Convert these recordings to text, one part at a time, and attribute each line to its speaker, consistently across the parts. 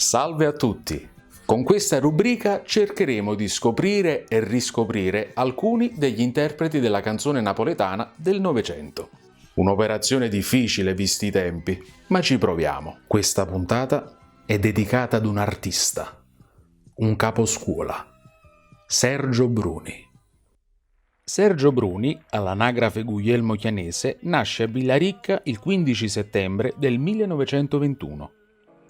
Speaker 1: Salve a tutti! Con questa rubrica cercheremo di scoprire e riscoprire alcuni degli interpreti della canzone napoletana del Novecento. Un'operazione difficile visti i tempi, ma ci proviamo. Questa puntata è dedicata ad un artista, un caposcuola, Sergio Bruni. Sergio Bruni, all'anagrafe Guglielmo Chianese, nasce a Villaricca il 15 settembre del 1921.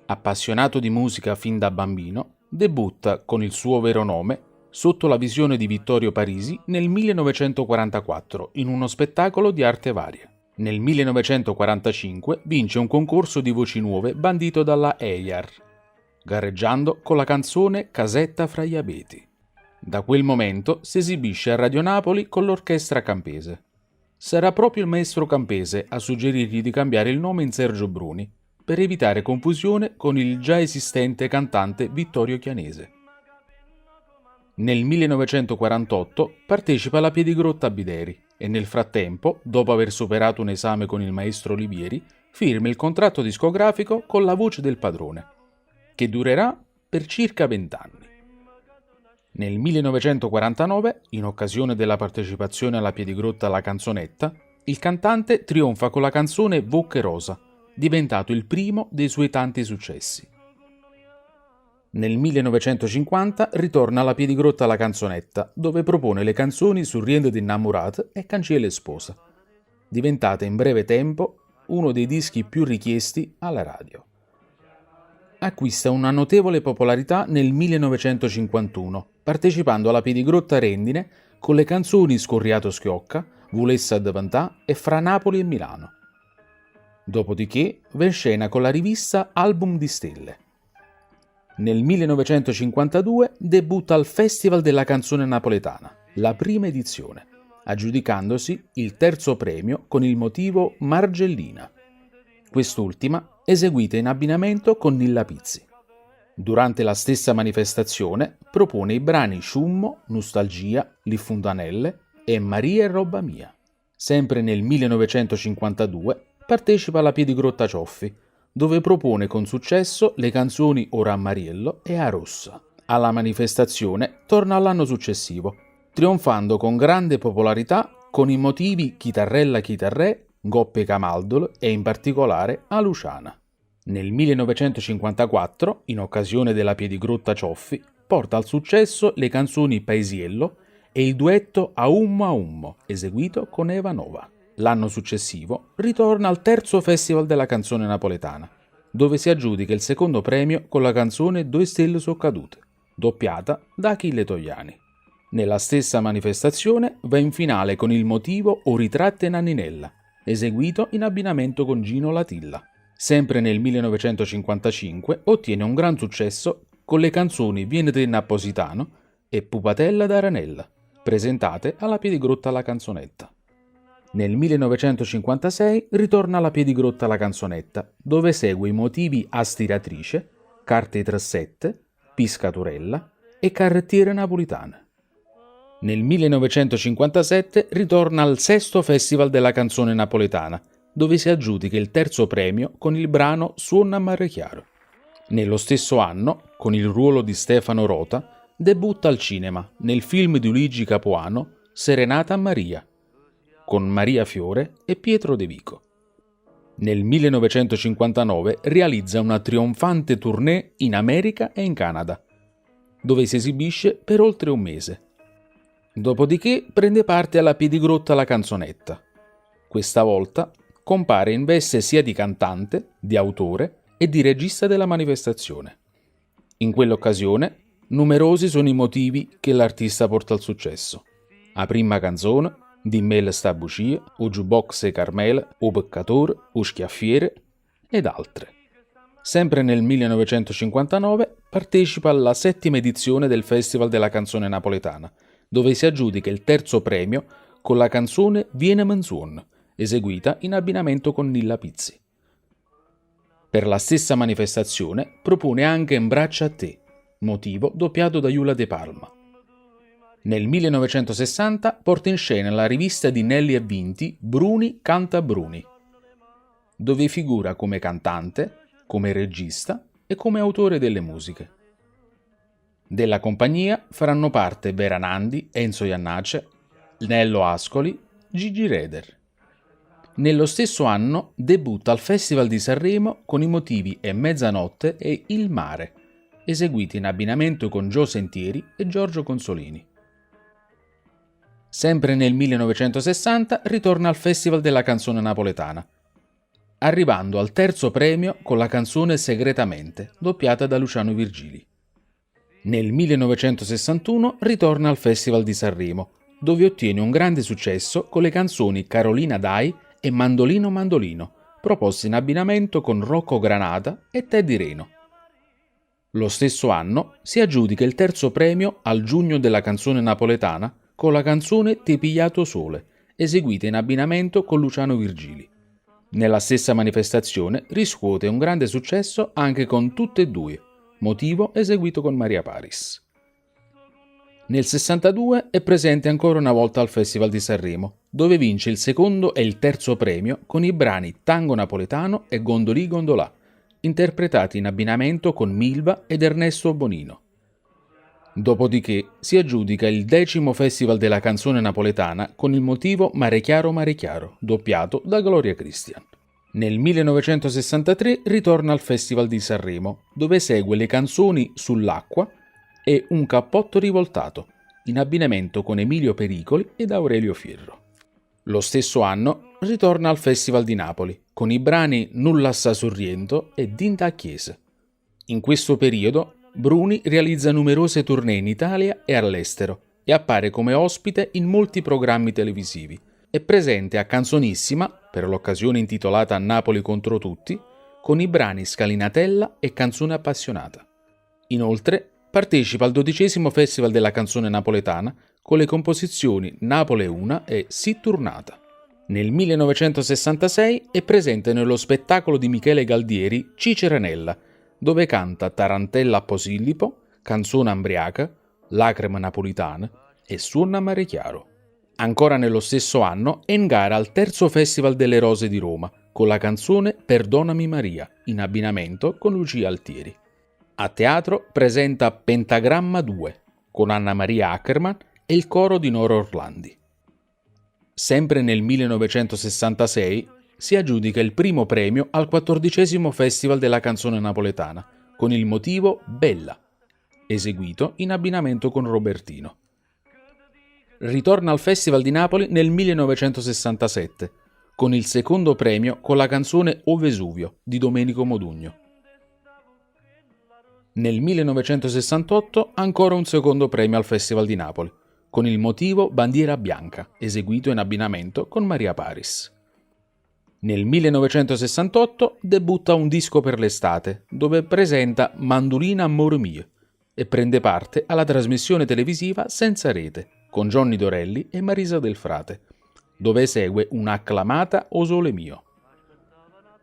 Speaker 1: Appassionato di musica fin da bambino, debutta con il suo vero nome sotto la visione di Vittorio Parisi nel 1944 in uno spettacolo di arte varia. Nel 1945 vince un concorso di voci nuove bandito dalla EIAR, gareggiando con la canzone Casetta fra gli abeti. Da quel momento si esibisce a Radio Napoli con l'orchestra Campese. Sarà proprio il maestro Campese a suggerirgli di cambiare il nome in Sergio Bruni per evitare confusione con il già esistente cantante Vittorio Chianese. Nel 1948 partecipa alla Piedigrotta a Bideri e nel frattempo, dopo aver superato un esame con il maestro Olivieri, firma il contratto discografico con La Voce del Padrone, che durerà per circa 20 anni. Nel 1949, in occasione della partecipazione alla Piedigrotta alla Canzonetta, il cantante trionfa con la canzone Vocche Rosa, diventato il primo dei suoi tanti successi. Nel 1950 ritorna alla Piedigrotta alla Canzonetta, dove propone le canzoni Surriende d'innamorat e Canciele sposa, diventate in breve tempo uno dei dischi più richiesti alla radio. Acquista una notevole popolarità nel 1951, partecipando alla Piedigrotta Rendine con le canzoni Scorriato Schiocca, Vulessa Davantà e Fra Napoli e Milano. Dopodiché va in scena con la rivista Album di Stelle. Nel 1952 debutta al Festival della Canzone Napoletana, la prima edizione, aggiudicandosi il terzo premio con il motivo Margellina, quest'ultima eseguita in abbinamento con Nilla Pizzi. Durante la stessa manifestazione propone i brani Sciummo, Nostalgia, Li Fundanelle e Maria e roba mia. Sempre nel 1952 partecipa alla Piedigrotta Cioffi, dove propone con successo le canzoni Ora a Mariello e A Rossa. Alla manifestazione torna l'anno successivo, trionfando con grande popolarità con i motivi Chitarrella Chitarrè, Goppe Camaldolo e in particolare A Luciana. Nel 1954, in occasione della Piedigrotta Cioffi, porta al successo le canzoni Paesiello e il duetto A Ummo, eseguito con Eva Nova. L'anno successivo ritorna al terzo Festival della Canzone Napoletana, dove si aggiudica il secondo premio con la canzone Due stelle so cadute, doppiata da Achille Togliani. Nella stessa manifestazione va in finale con il motivo O ritratte Nanninella, eseguito in abbinamento con Gino Latilla. Sempre nel 1955 ottiene un gran successo con le canzoni Viene te Napositano e Pupatella d'Aranella, presentate alla Piedigrotta alla Canzonetta. Nel 1956 ritorna alla Piedigrotta alla Canzonetta, dove segue i motivi Astiratrice, Carte Trassette, Piscaturella e Carrettiere Napolitane. Nel 1957 ritorna al sesto Festival della Canzone Napoletana, dove si aggiudica il terzo premio con il brano Suona a Mare Chiaro. Nello stesso anno, con il ruolo di Stefano Rota, debutta al cinema nel film di Luigi Capuano Serenata a Maria, con Maria Fiore e Pietro De Vico. Nel 1959 realizza una trionfante tournée in America e in Canada, dove si esibisce per oltre un mese. Dopodiché prende parte alla Piedigrotta alla Canzonetta. Questa volta compare in veste sia di cantante, di autore e di regista della manifestazione. In quell'occasione, numerosi sono i motivi che l'artista porta al successo. A prima canzone, Dimmel sta bucie, o Jukebox e Carmela, o Peccatore, o Schiaffiere ed altre. Sempre nel 1959 partecipa alla settima edizione del Festival della Canzone Napoletana, dove si aggiudica il terzo premio con la canzone Viene Menzuon, eseguita in abbinamento con Nilla Pizzi. Per la stessa manifestazione propone anche In braccia a te, motivo doppiato da Iula De Palma. Nel 1960 porta in scena la rivista di Nelly e Vinti Bruni canta Bruni, dove figura come cantante, come regista e come autore delle musiche. Della compagnia faranno parte Vera Nandi, Enzo Iannace, Nello Ascoli, Gigi Reder. Nello stesso anno debutta al Festival di Sanremo con i motivi È mezzanotte e Il mare, eseguiti in abbinamento con Gio Sentieri e Giorgio Consolini. Sempre nel 1960 ritorna al Festival della canzone napoletana, arrivando al terzo premio con la canzone Segretamente, doppiata da Luciano Virgili. Nel 1961 ritorna al Festival di Sanremo, dove ottiene un grande successo con le canzoni Carolina Dai e Mandolino Mandolino, proposte in abbinamento con Rocco Granata e Teddy Reno. Lo stesso anno si aggiudica il terzo premio al Giugno della canzone napoletana con la canzone Te pigliato sole, eseguita in abbinamento con Luciano Virgili. Nella stessa manifestazione riscuote un grande successo anche con Tutte e due, motivo eseguito con Maria Paris. Nel 62 è presente ancora una volta al Festival di Sanremo, dove vince il secondo e il terzo premio con i brani Tango Napoletano e Gondolì Gondolà, interpretati in abbinamento con Milva ed Ernesto Bonino. Dopodiché si aggiudica il 10° Festival della canzone napoletana con il motivo Mare Chiaro, doppiato da Gloria Christian. Nel 1963 ritorna al Festival di Sanremo, dove esegue le canzoni Sull'acqua e Un cappotto rivoltato, in abbinamento con Emilio Pericoli ed Aurelio Fierro. Lo stesso anno ritorna al Festival di Napoli, con i brani Nulla sta Sorriento e Dinta a Chiese. In questo periodo Bruni realizza numerose tournée in Italia e all'estero e appare come ospite in molti programmi televisivi. È presente a Canzonissima, per l'occasione intitolata Napoli contro tutti, con i brani Scalinatella e Canzone appassionata. Inoltre partecipa al 12° Festival della canzone napoletana con le composizioni Napoli è una e Si turnata. Nel 1966 è presente nello spettacolo di Michele Galdieri Ciceranella, dove canta Tarantella a Posillipo, Canzone ambriaca, Lacrime napolitane e Suona Mare Chiaro. Ancora nello stesso anno è in gara al terzo Festival delle Rose di Roma con la canzone Perdonami Maria, in abbinamento con Lucia Altieri. A teatro presenta Pentagramma 2 con Anna Maria Ackerman e il coro di Nora Orlandi. Sempre nel 1966 si aggiudica il primo premio al 14° Festival della canzone napoletana con il motivo Bella, eseguito in abbinamento con Robertino. Ritorna al Festival di Napoli nel 1967 con il secondo premio con la canzone O Vesuvio di Domenico Modugno. Nel 1968 ancora un secondo premio al Festival di Napoli con il motivo Bandiera Bianca, eseguito in abbinamento con Maria Paris. Nel 1968 debutta un disco per l'estate, dove presenta Mandolina Amore Mio e prende parte alla trasmissione televisiva Senza Rete con Johnny Dorelli e Marisa Del Frate, dove esegue un'acclamata O Sole Mio.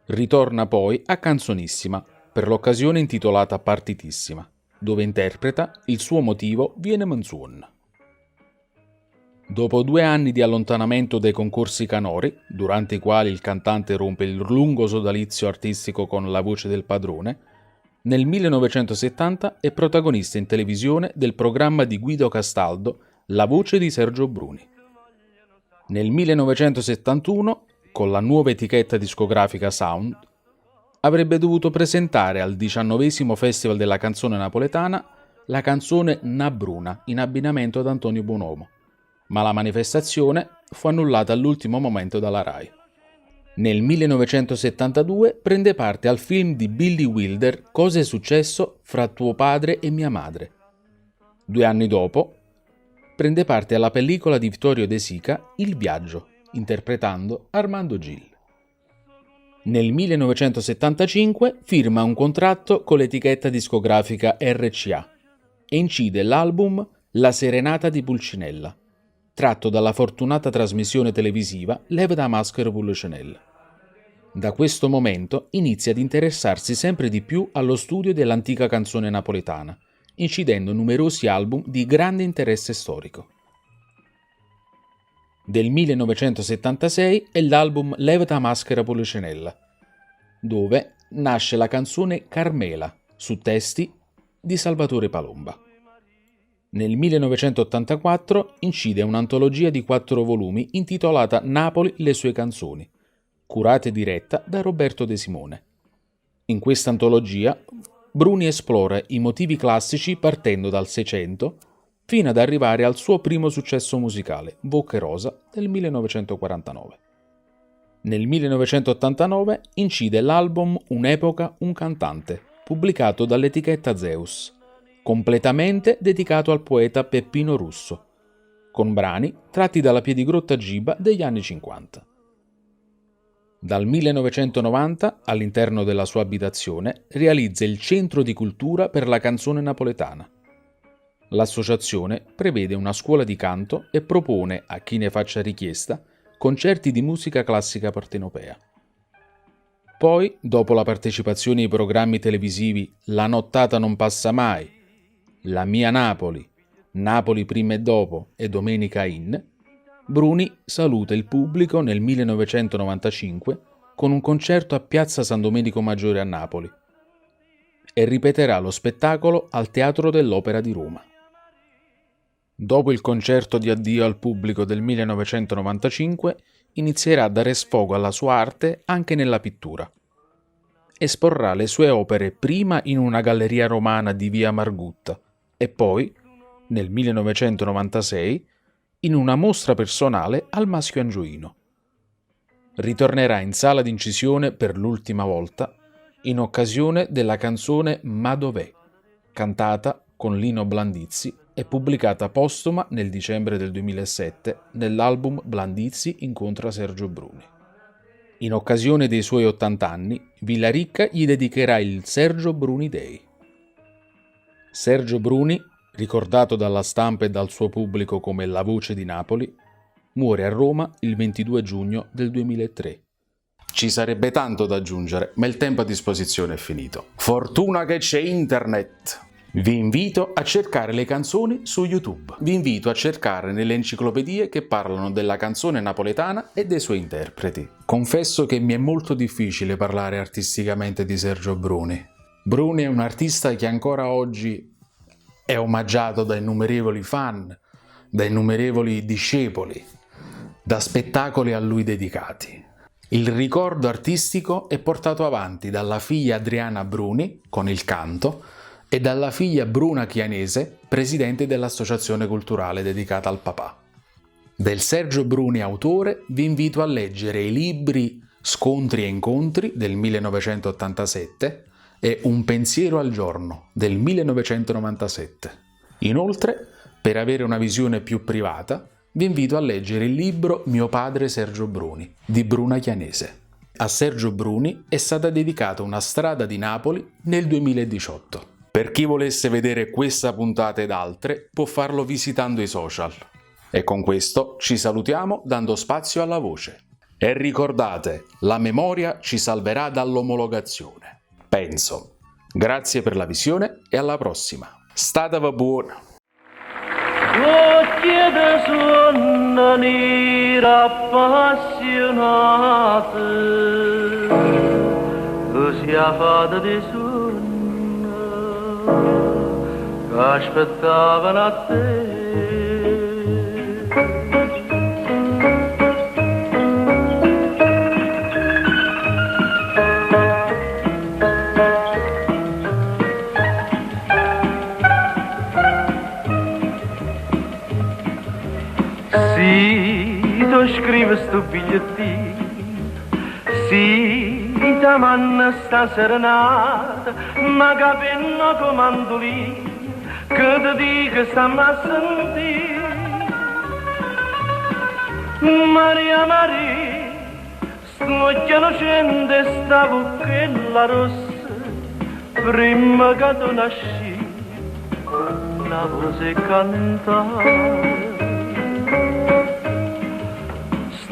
Speaker 1: Ritorna poi a Canzonissima, per l'occasione intitolata Partitissima, dove interpreta Il suo motivo viene Manzuon. Dopo 2 anni di allontanamento dai concorsi canori, durante i quali il cantante rompe il lungo sodalizio artistico con La voce del padrone, nel 1970 è protagonista in televisione del programma di Guido Castaldo La voce di Sergio Bruni. Nel 1971, con la nuova etichetta discografica Sound, avrebbe dovuto presentare al 19° Festival della canzone napoletana la canzone Na Bruna in abbinamento ad Antonio Bonomo, ma la manifestazione fu annullata all'ultimo momento dalla RAI. Nel 1972 prende parte al film di Billy Wilder Cosa è successo fra tuo padre e mia madre. 2 anni dopo prende parte alla pellicola di Vittorio De Sica Il viaggio, interpretando Armando Gil. Nel 1975 firma un contratto con l'etichetta discografica RCA e incide l'album La serenata di Pulcinella, tratto dalla fortunata trasmissione televisiva Lève da maschera Pulcinella. Da questo momento inizia ad interessarsi sempre di più allo studio dell'antica canzone napoletana, incidendo numerosi album di grande interesse storico. Del 1976 è l'album Lève da maschera Pulcinella, dove nasce la canzone Carmela, su testi di Salvatore Palomba. Nel 1984 incide un'antologia di 4 volumi intitolata Napoli, le sue canzoni, curata e diretta da Roberto De Simone. In questa antologia Bruni esplora i motivi classici partendo dal Seicento fino ad arrivare al suo primo successo musicale, Bocche Rosa, del 1949. Nel 1989 incide l'album Un'epoca, un cantante, pubblicato dall'etichetta Zeus, completamente dedicato al poeta Peppino Russo, con brani tratti dalla Piedigrotta Giba degli anni 50. Dal 1990, all'interno della sua abitazione, realizza il Centro di Cultura per la Canzone Napoletana. L'associazione prevede una scuola di canto e propone, a chi ne faccia richiesta, concerti di musica classica partenopea. Poi, dopo la partecipazione ai programmi televisivi La nottata non passa mai, La mia Napoli, Napoli prima e dopo e Domenica in, Bruni saluta il pubblico nel 1995 con un concerto a Piazza San Domenico Maggiore a Napoli e ripeterà lo spettacolo al Teatro dell'Opera di Roma. Dopo il concerto di addio al pubblico del 1995, inizierà a dare sfogo alla sua arte anche nella pittura. Esporrà le sue opere prima in una galleria romana di via Margutta e poi, nel 1996, in una mostra personale al Maschio Angioino. Ritornerà in sala d'incisione per l'ultima volta in occasione della canzone Ma dov'è, cantata con Lino Blandizzi e pubblicata postuma nel dicembre del 2007 nell'album Blandizzi incontra Sergio Bruni. In occasione dei suoi 80 anni, Villaricca gli dedicherà il Sergio Bruni Day. Sergio Bruni, ricordato dalla stampa e dal suo pubblico come la voce di Napoli, muore a Roma il 22 giugno del 2003. Ci sarebbe tanto da aggiungere, ma il tempo a disposizione è finito. Fortuna che c'è internet! Vi invito a cercare le canzoni su YouTube. Vi invito a cercare nelle enciclopedie che parlano della canzone napoletana e dei suoi interpreti. Confesso che mi è molto difficile parlare artisticamente di Sergio Bruni. Bruni è un artista che ancora oggi è omaggiato da innumerevoli fan, da innumerevoli discepoli, da spettacoli a lui dedicati. Il ricordo artistico è portato avanti dalla figlia Adriana Bruni con il canto e dalla figlia Bruna Chianese, presidente dell'associazione culturale dedicata al papà. Del Sergio Bruni autore vi invito a leggere i libri Scontri e incontri del 1987 e Un pensiero al giorno del 1997. Inoltre, per avere una visione più privata, vi invito a leggere il libro Mio padre Sergio Bruni di Bruna Chianese. A Sergio Bruni è stata dedicata una strada di Napoli nel 2018. Per chi volesse vedere questa puntata ed altre, può farlo visitando i social. E con questo ci salutiamo dando spazio alla voce. E ricordate, la memoria ci salverà dall'omologazione. Penso. Grazie per la visione e alla prossima. Stateva buona.
Speaker 2: Occhie de sonno nera appassionate, così a fata di sonno che aspettavano a te. Scrive sto bigliettino, sì, ti manna sta serenata, ma capenno come mandolino, che ti dico stammi a sentire. Maria Maria, scocchia innocente sta bocchella rossa, prima che tu nasci, la voce cantare.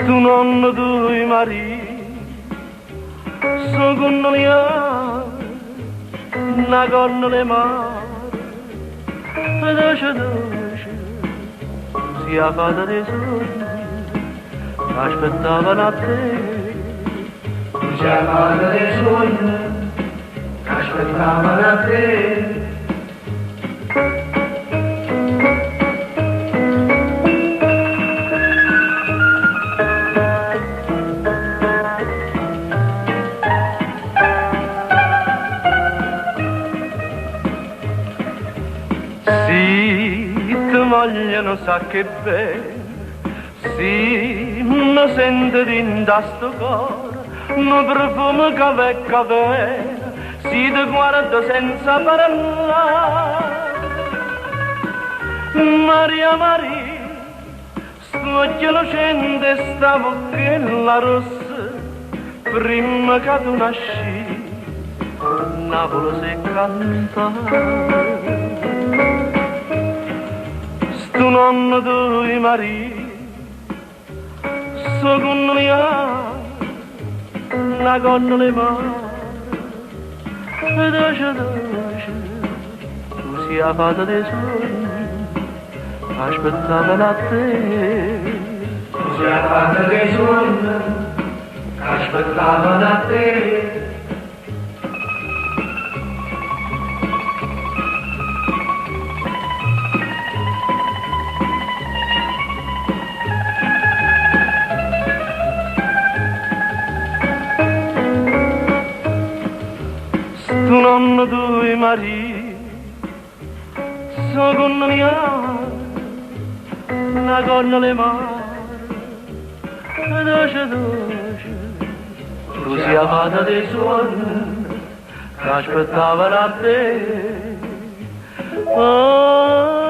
Speaker 2: Tu nonno tuoi marito, so con le una corna le mare, dolce dolce, si a fata dei sogni, aspettavano a te, si a fata dei sogni, aspettavano a te. Sì, ti vogliono sa che bene, sì, mi sento dinda sto cuore, un profumo che vecchia, si ti guardo senza parlare. Maria Maria, sto occhio lucente, sta bocchella rossa, prima che tu nasci, Napoli si cantare. Sto nonno tuo Maria, so con mia, la gonna le mani, dolce dolce, tu sia fatta dei sogni, aspettavano a te. Tu sia fatta dei sogni, aspettavano a te. Tu nonno tuo Maria, so con mia, la gonna le mani, dolce dolce, tu sia fatta dei sogni, che aspettavano a te. Oh,